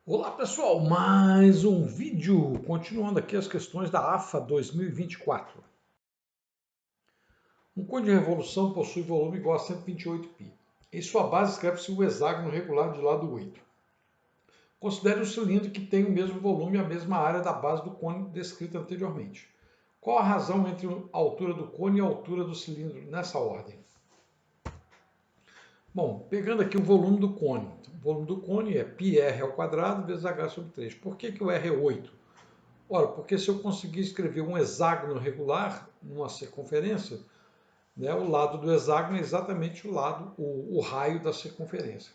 Olá pessoal, mais um vídeo, continuando aqui as questões da AFA 2024. Um cone de revolução possui volume igual a 128π. Em sua base escreve-se o hexágono regular de lado 8. Considere um cilindro que tem o mesmo volume e a mesma área da base do cone descrita anteriormente. Qual a razão entre a altura do cone e a altura do cilindro nessa ordem? Bom, pegando aqui o volume do cone. O volume do cone é πr ao quadrado vezes h sobre 3. Por que o R é 8? Ora, porque se eu conseguir escrever um hexágono regular numa circunferência, né, o lado do hexágono é exatamente o raio da circunferência.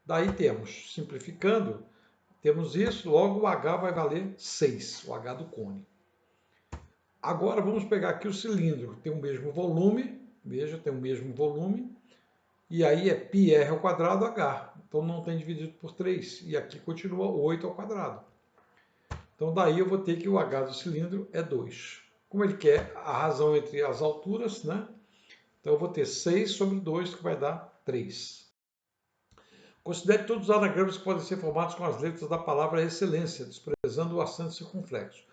Daí temos, simplificando, temos isso, logo o H vai valer 6, o H do cone. Agora vamos pegar aqui o cilindro, tem o mesmo volume, veja, tem o mesmo volume, e aí é πr ao quadrado H, então não tem dividido por 3, e aqui continua 8 ao quadrado. Então daí eu vou ter que o H do cilindro é 2. Como ele quer a razão entre as alturas, né? Então eu vou ter 6 sobre 2, que vai dar 3. Considere todos os anagramas que podem ser formados com as letras da palavra excelência, desprezando o acento circunflexo.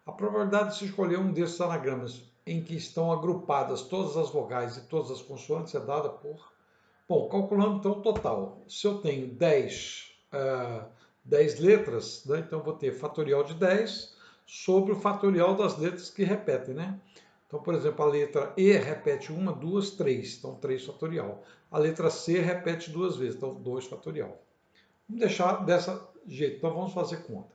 A probabilidade de se escolher um desses anagramas em que estão agrupadas todas as vogais e todas as consoantes é dada por... Bom, calculando então o total. Se eu tenho 10 letras, né? Então vou ter fatorial de 10 sobre o fatorial das letras que repetem, né? Então, por exemplo, a letra E repete 1, 2, 3, então 3 fatorial. A letra C repete 2 vezes, então 2 fatorial. Vamos deixar dessa jeito, então vamos fazer conta.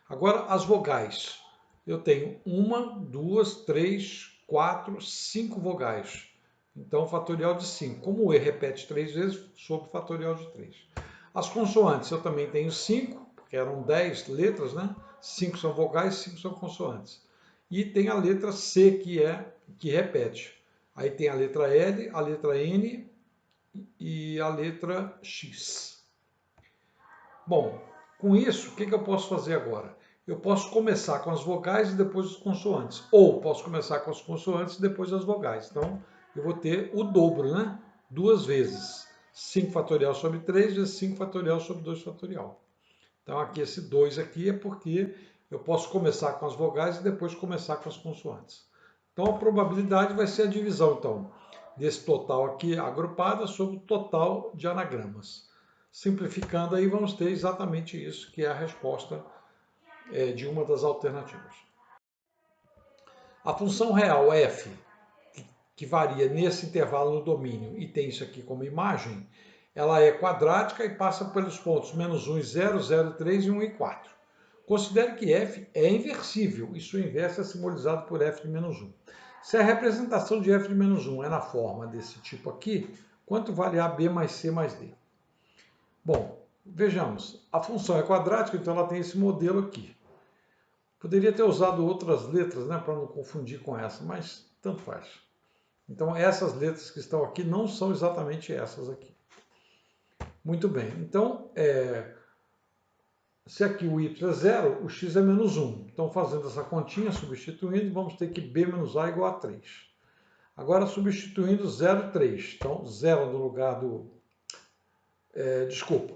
Agora, as vogais. Eu tenho 1, 2, 3, 4, 5 vogais. Então, fatorial de 5. Como o E repete 3 vezes, sobre o fatorial de 3. As consoantes, eu também tenho 5, porque eram 10 letras, né? 5 são vogais, 5 são consoantes. E tem a letra C, que repete. Aí tem a letra L, a letra N e a letra X. Bom, com isso, o que eu posso fazer agora? Eu posso começar com as vogais e depois as consoantes. Ou posso começar com as consoantes e depois as vogais. Então, eu vou ter o dobro, né? 2 vezes 5 fatorial sobre 3 vezes 5 fatorial sobre 2 fatorial. Então, aqui esse 2 aqui é porque eu posso começar com as vogais e depois começar com as consoantes. Então, a probabilidade vai ser a divisão, então, desse total aqui agrupado sobre o total de anagramas. Simplificando aí, vamos ter exatamente isso, que é a resposta de uma das alternativas. A função real f, que varia nesse intervalo no domínio e tem isso aqui como imagem, ela é quadrática e passa pelos pontos menos 1 e 0, 0 e 3 e 1 e 4. Considere que f é inversível e sua inversa é simbolizado por f de menos 1. Se a representação de f de menos 1 é na forma desse tipo aqui, quanto vale AB mais C mais D? Bom, vejamos. A função é quadrática, então ela tem esse modelo aqui. Poderia ter usado outras letras, né, para não confundir com essa, mas tanto faz. Então, essas letras que estão aqui não são exatamente essas aqui. Muito bem. Então, se aqui o y é 0, o x é menos 1. Então, fazendo essa continha, substituindo, vamos ter que b menos a igual a 3. Agora, substituindo 0 e 3. Então, 0 no lugar do... desculpa.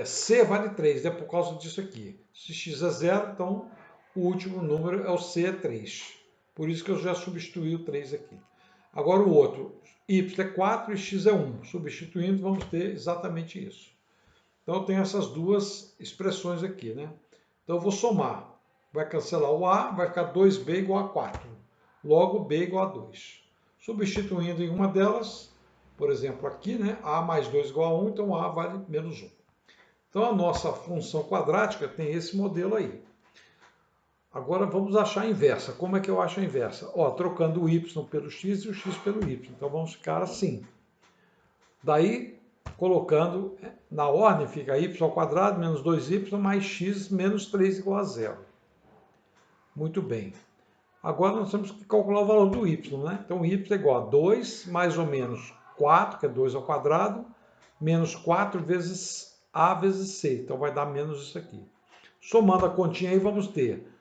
C vale 3, é por causa disso aqui. Se x é 0, então o último número é o C é 3. Por isso que eu já substituí o 3 aqui. Agora o outro, y é 4 e x é 1. Substituindo, vamos ter exatamente isso. Então eu tenho essas duas expressões aqui, né? Então eu vou somar. Vai cancelar o A, vai ficar 2b igual a 4. Logo, b igual a 2. Substituindo em uma delas, por exemplo aqui, né? A mais 2 igual a 1, então A vale menos 1. Então a nossa função quadrática tem esse modelo aí. Agora vamos achar a inversa. Como é que eu acho a inversa? Ó, trocando o y pelo x e o x pelo y. Então vamos ficar assim. Daí, colocando na ordem, fica y ao quadrado menos 2y mais x menos 3 igual a 0. Muito bem. Agora nós temos que calcular o valor do y, né? Então y é igual a 2 mais ou menos 4, que é 2 ao quadrado, menos 4 vezes a vezes c. Então vai dar menos isso aqui. Somando a continha aí, vamos ter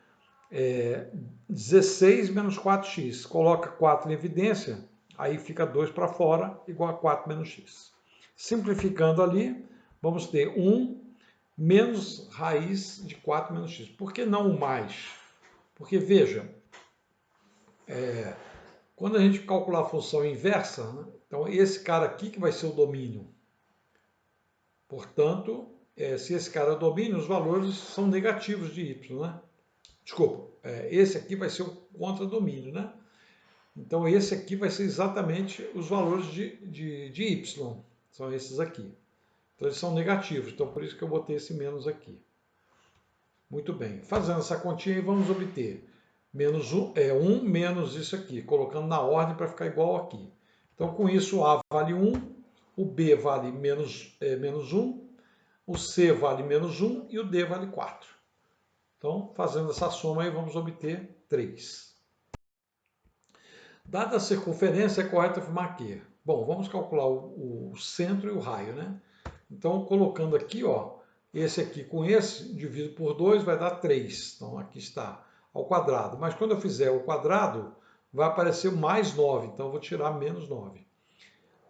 16 menos 4x. Coloca 4 em evidência, aí fica 2 para fora, igual a 4 menos x. Simplificando ali, vamos ter 1 menos raiz de 4 menos x. Por que não o mais? Porque, veja, quando a gente calcular a função inversa, né, então esse cara aqui que vai ser o domínio. Portanto, se esse cara é o domínio, os valores são negativos de y, né? Desculpa, esse aqui vai ser o contradomínio, né? Então, esse aqui vai ser exatamente os valores de y, são esses aqui. Então, eles são negativos, então por isso que eu botei esse menos aqui. Muito bem, fazendo essa continha aí, vamos obter menos 1 menos isso aqui, colocando na ordem para ficar igual aqui. Então, com isso, o A vale 1, o B vale menos 1, o C vale menos 1 e o D vale 4. Então, fazendo essa soma aí, vamos obter 3. Dada a circunferência, é correto afirmar que... Bom, vamos calcular o centro e o raio, né? Então, colocando aqui, ó, esse aqui com esse, dividido por 2, vai dar 3. Então, aqui está, ao quadrado. Mas quando eu fizer o quadrado, vai aparecer mais 9. Então, eu vou tirar menos 9.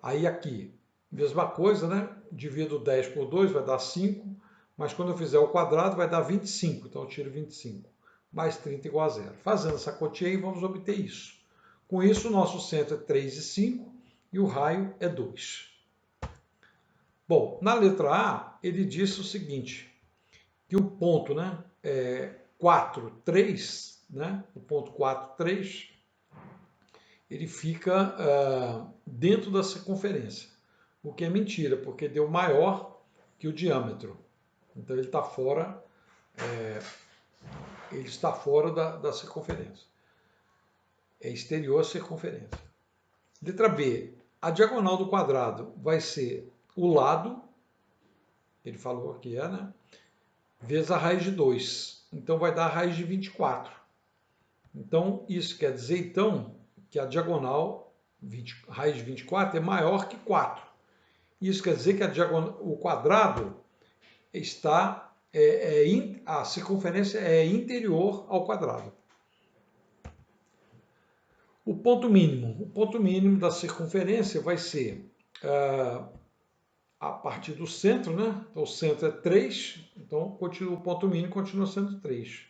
Aí, aqui, mesma coisa, né? Divido 10 por 2, vai dar 5. Mas quando eu fizer o quadrado, vai dar 25. Então, eu tiro 25. Mais 30 igual a 0. Fazendo essa continha aí, vamos obter isso. Com isso, o nosso centro é 3 e 5 e o raio é 2. Bom, na letra A, ele disse o seguinte, que o ponto, né, 4, 3, né, o ponto 4, 3, ele fica dentro da circunferência, o que é mentira, porque deu maior que o diâmetro. Então, ele está fora, da circunferência. É exterior à circunferência. Letra B, a diagonal do quadrado vai ser o lado, ele falou que é, né? Vezes a raiz de 2. Então, vai dar a raiz de 24. Então, isso quer dizer, então, que a diagonal, raiz de 24, é maior que 4. Isso quer dizer que o quadrado está, a circunferência é interior ao quadrado. O ponto mínimo da circunferência vai ser a partir do centro, né? Então, o centro é 3, então o ponto mínimo continua sendo 3.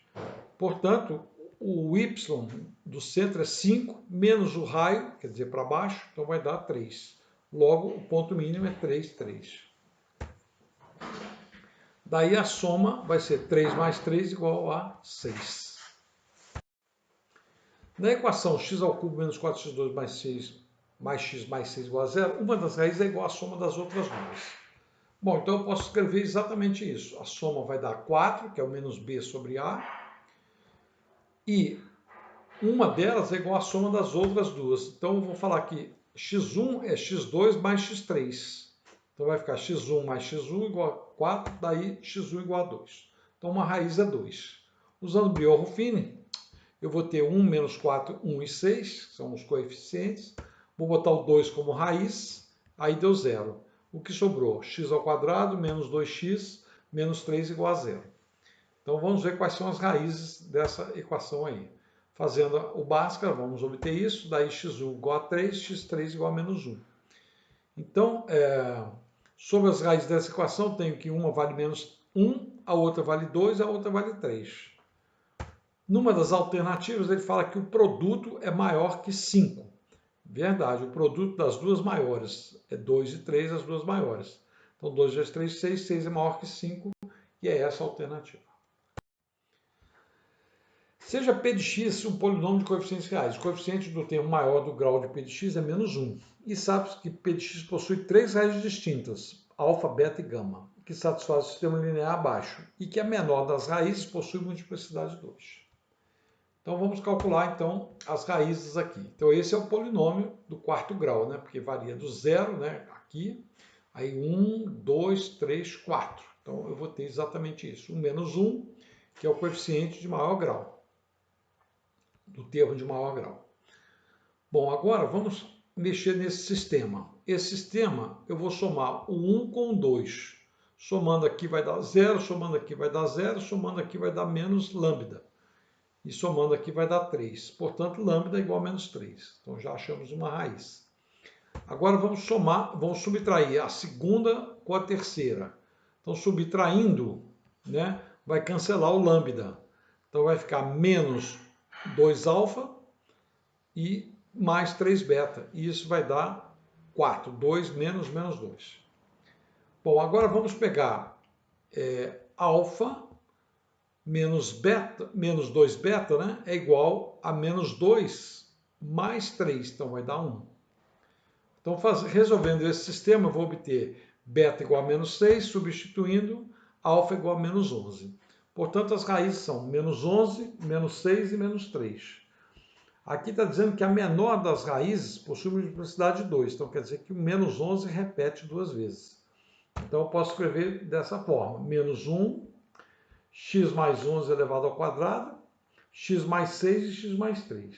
Portanto, o y do centro é 5, menos o raio, quer dizer, para baixo, então vai dar 3. Logo, o ponto mínimo é 3, 3. Daí a soma vai ser 3 mais 3 igual a 6. Na equação x ao cubo menos 4x2 mais 6 mais x mais 6 igual a 0, uma das raízes é igual à soma das outras duas. Bom, então eu posso escrever exatamente isso. A soma vai dar 4, que é o menos b sobre a, e uma delas é igual à soma das outras duas. Então eu vou falar que x1 é x2 mais x3. Então vai ficar x1 mais x1 igual a 4, daí x1 igual a 2. Então uma raiz é 2. Usando Biot-Ruffini, eu vou ter 1 menos 4, 1 e 6, que são os coeficientes. Vou botar o 2 como raiz, aí deu 0. O que sobrou? X ao quadrado menos 2x menos 3 igual a 0. Então vamos ver quais são as raízes dessa equação aí. Fazendo o Bhaskara, vamos obter isso, daí x1 igual a 3, x3 igual a menos 1. Então, sobre as raízes dessa equação, tenho que uma vale menos 1, a outra vale 2, a outra vale 3. Numa das alternativas, ele fala que o produto é maior que 5. Verdade, o produto das duas maiores é 2 e 3, as duas maiores. Então, 2 vezes 3, 6, 6 é maior que 5, e é essa a alternativa. Seja P de x um polinômio de coeficientes reais. O coeficiente do termo maior do grau de P de x é menos 1. E sabe que P de x possui 3 raízes distintas, alfa, beta e gama, que satisfaz o sistema linear abaixo, e que a menor das raízes possui multiplicidade 2. Então, vamos calcular, então, as raízes aqui. Então, esse é o polinômio do quarto grau, né? Porque varia do 0, né? Aqui, aí 1, 2, 3, 4. Então, eu vou ter exatamente isso. 1 menos 1, que é o coeficiente de maior grau, do termo de maior grau. Bom, agora vamos mexer nesse sistema. Esse sistema, eu vou somar o 1 com o 2. Somando aqui vai dar 0, somando aqui vai dar 0, somando aqui vai dar menos lambda. E somando aqui vai dar 3. Portanto, lambda é igual a menos 3. Então, já achamos uma raiz. Agora, vamos subtrair a segunda com a terceira. Então, subtraindo, né, vai cancelar o lambda. Então, vai ficar menos 2α e mais 3β. E isso vai dar 4. 2 menos 2. Bom, agora vamos pegar alfa menos 2β, né, é igual a menos 2 mais 3. Então, vai dar 1. Então, resolvendo esse sistema, eu vou obter β igual a menos 6, substituindo alfa igual a menos 11. Portanto, as raízes são menos 11, menos 6 e menos 3. Aqui está dizendo que a menor das raízes possui multiplicidade de 2. Então, quer dizer que o menos 11 repete 2 vezes. Então, eu posso escrever dessa forma. Menos 1, x mais 11 elevado ao quadrado, x mais 6 e x mais 3.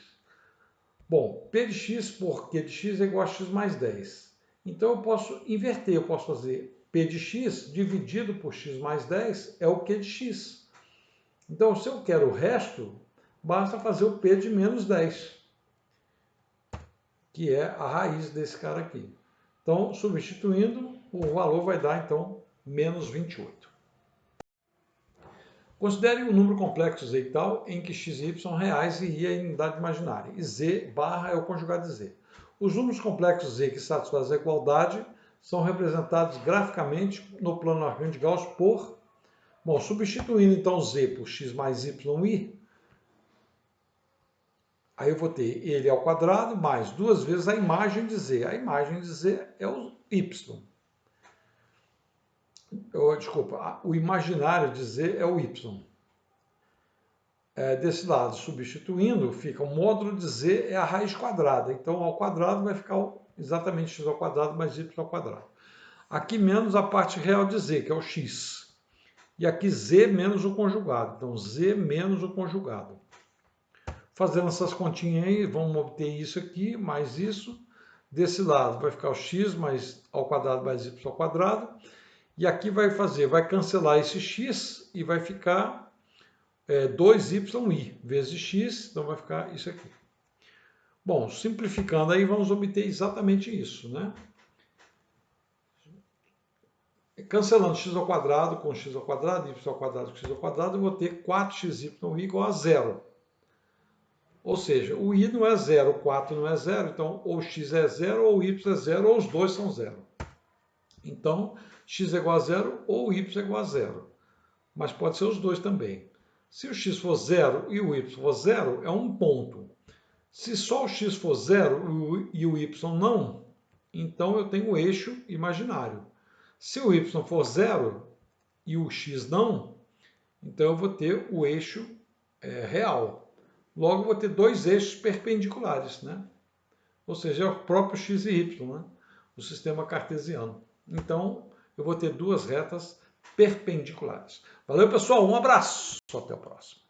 Bom, p de x por q de x é igual a x mais 10. Então, eu posso inverter. Eu posso fazer p de x dividido por x mais 10 é o q de x. Então, se eu quero o resto, basta fazer o p de menos 10, que é a raiz desse cara aqui. Então, substituindo, o valor vai dar, então, menos 28. Considere um número complexo z e tal, em que x e y são reais e i é a unidade imaginária, e z barra é o conjugado de z. Os números complexos z que satisfazem a igualdade são representados graficamente no plano arcano de Gauss por... Bom, substituindo então z por x mais y, aí eu vou ter ele ao quadrado mais 2 vezes a imagem de z. A imagem de z é o y. Desculpa, o imaginário de z é o y. Desse lado, substituindo, fica o módulo de z é a raiz quadrada. Então, ao quadrado vai ficar exatamente x ao quadrado mais y ao quadrado. Aqui menos a parte real de z, que é o x. E aqui z menos o conjugado. Então, z menos o conjugado. Fazendo essas continhas aí, vamos obter isso aqui, mais isso. Desse lado vai ficar o x mais ao quadrado mais y ao quadrado. E aqui vai cancelar esse x e vai ficar 2y vezes x, então vai ficar isso aqui. Bom, simplificando aí, vamos obter exatamente isso, né? Cancelando x ao quadrado com x ao quadrado, y ao quadrado com x ao quadrado, eu vou ter 4xy igual a 0. Ou seja, o i não é 0, o 4 não é 0, então ou x é 0 ou y é 0, ou os dois são 0. Então, x é igual a 0 ou y é igual a 0. Mas pode ser os dois também. Se o x for 0 e o y for 0, é um ponto. Se só o x for 0 e o y não, então eu tenho o eixo imaginário. Se o y for 0 e o x não, então eu vou ter o eixo real. Logo, eu vou ter dois eixos perpendiculares, né? Ou seja, é o próprio x e y, né? O sistema cartesiano. Então, eu vou ter duas retas perpendiculares. Valeu, pessoal. Um abraço. Até o próximo.